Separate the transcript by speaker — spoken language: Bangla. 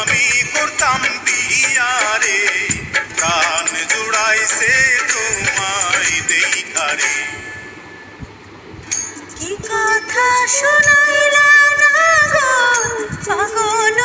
Speaker 1: আমি করতাম বিয়ারে, প্রাণ জুড়াইছে তোমায় দেখারে।
Speaker 2: কি কথা শোনাইলা না গো পাগল